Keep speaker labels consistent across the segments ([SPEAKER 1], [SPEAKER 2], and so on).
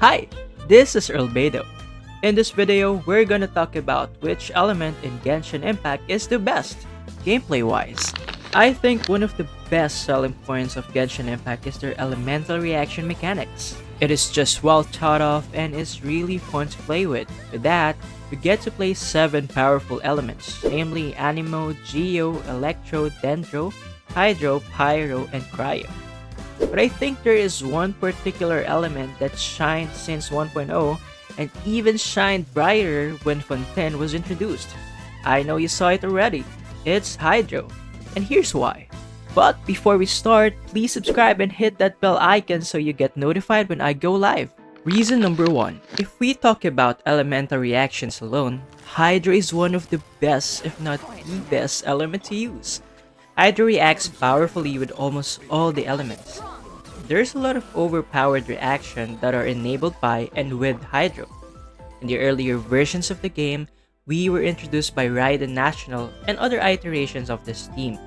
[SPEAKER 1] Hi, this is Bedo. In this video, we're gonna talk about which element in Genshin Impact is the best, gameplay-wise. I think one of the best selling points of Genshin Impact is their elemental reaction mechanics. It is just well thought of and is really fun to play with. With that, we get to play 7 powerful elements, namely Anemo, Geo, Electro, Dendro, Hydro, Pyro, and Cryo. But I think there is one particular element that shined since 1.0 and even shined brighter when Fontaine was introduced. I know you saw it already. It's Hydro. And here's why. But before we start, please subscribe and hit that bell icon so you get notified when I go live. Reason number 1. If we talk about elemental reactions alone, Hydro is one of the best, if not the best element to use. Hydro reacts powerfully with almost all the elements. There's a lot of overpowered reactions that are enabled by and with Hydro. In the earlier versions of the game, we were introduced by Raiden National and other iterations of this team,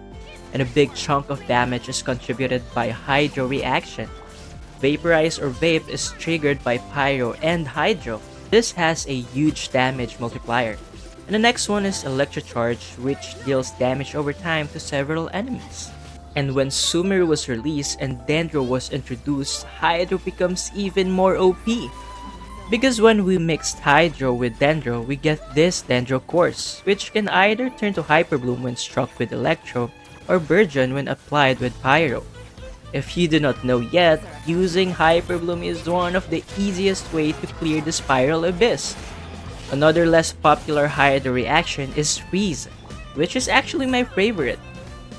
[SPEAKER 1] and a big chunk of damage is contributed by Hydro reaction. Vaporize or Vape is triggered by Pyro and Hydro. This has a huge damage multiplier. And the next one is Electro Charge, which deals damage over time to several enemies. And when Sumeru was released and Dendro was introduced, Hydro becomes even more OP. Because when we mixed Hydro with Dendro, we get this Dendro course, which can either turn to Hyper Bloom when struck with Electro, or Burgeon when applied with Pyro. If you do not know yet, using Hyper Bloom is one of the easiest way to clear the Spiral Abyss. Another less popular Hydro reaction is Freeze, which is actually my favorite.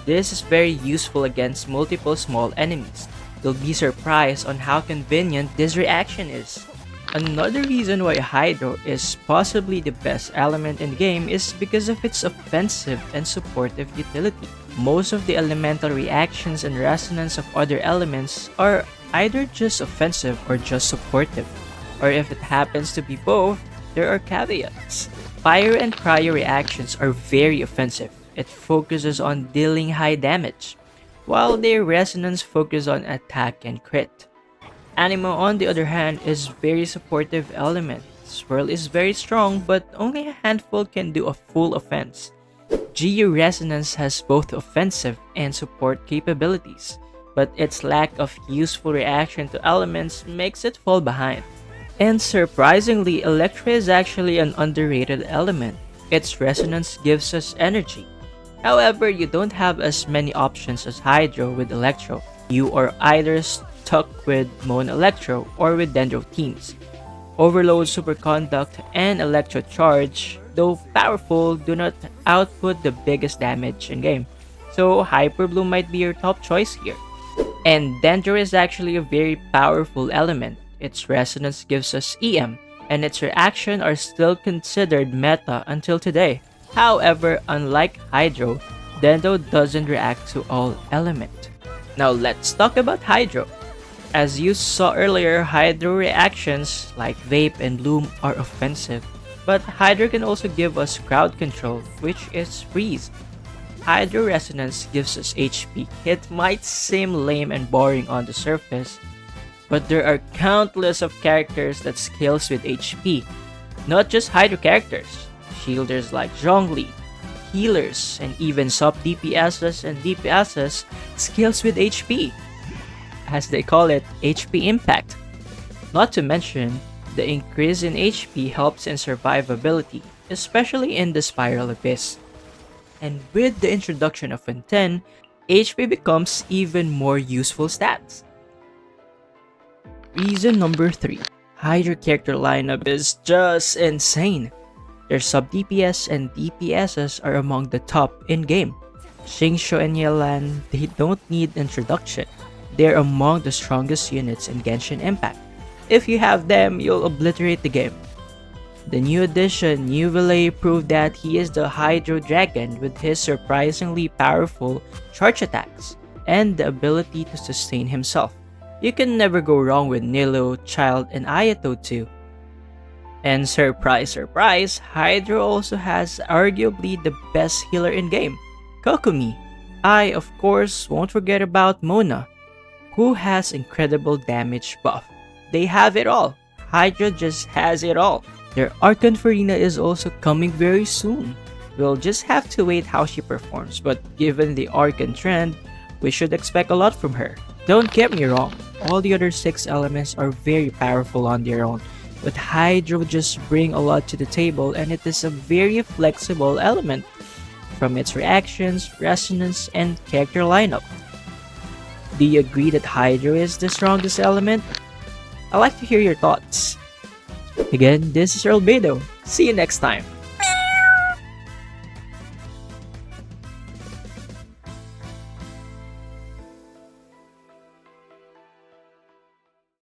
[SPEAKER 1] This is very useful against multiple small enemies. You'll be surprised on how convenient this reaction is. Another reason why Hydro is possibly the best element in the game is because of its offensive and supportive utility. Most of the elemental reactions and resonance of other elements are either just offensive or just supportive. Or if it happens to be both, there are caveats. Pyro and Cryo reactions are very offensive. It focuses on dealing high damage, while their resonance focuses on attack and crit. Anemo, on the other hand, is very supportive element. Swirl is very strong, but only a handful can do a full offense. Geo Resonance has both offensive and support capabilities, but its lack of useful reaction to elements makes it fall behind. And surprisingly, Electro is actually an underrated element. Its resonance gives us energy. However, you don't have as many options as Hydro with Electro. You are either stuck with Moon Electro or with Dendro teams. Overload, Superconduct, and Electro Charge, though powerful, do not output the biggest damage in game. So Hyper Bloom might be your top choice here. And Dendro is actually a very powerful element. Its resonance gives us EM, and its reaction are still considered meta until today. However, unlike Hydro, Dendro doesn't react to all elements. Now let's talk about Hydro. As you saw earlier, Hydro reactions like Vape and Bloom are offensive, but Hydro can also give us crowd control, which is Freeze. Hydro resonance gives us HP. It might seem lame and boring on the surface, but there are countless of characters that scales with HP. Not just Hydro characters, shielders like Zhongli, healers, and even sub DPSs and DPSs scales with HP. As they call it, HP Impact. Not to mention, the increase in HP helps in survivability, especially in the Spiral Abyss. And with the introduction of Fontaine, HP becomes even more useful stats. Reason number 3. Hydro character lineup is just insane. Their sub DPS and DPSs are among the top in-game. Xingqiu and Yelan, they don't need introduction. They're among the strongest units in Genshin Impact. If you have them, you'll obliterate the game. The new addition, Neuville, proved that he is the Hydro Dragon with his surprisingly powerful charge attacks and the ability to sustain himself. You can never go wrong with Nilo, Child, and Ayato too. And surprise, surprise, Hydro also has arguably the best healer in game, Kokumi. I, of course, won't forget about Mona, who has incredible damage buff. They have it all: Hydra just has it all. Their Archon Farina is also coming very soon. We'll just have to wait how she performs, but given the Archon trend, we should expect a lot from her. Don't get me wrong, all the other 6 elements are very powerful on their own, but Hydra will just bring a lot to the table, and it is a very flexible element from its reactions, resonance, and character lineup. Do you agree that Hydra is the strongest element? I'd like to hear your thoughts. Again, this is Earl Bedo. See you next time.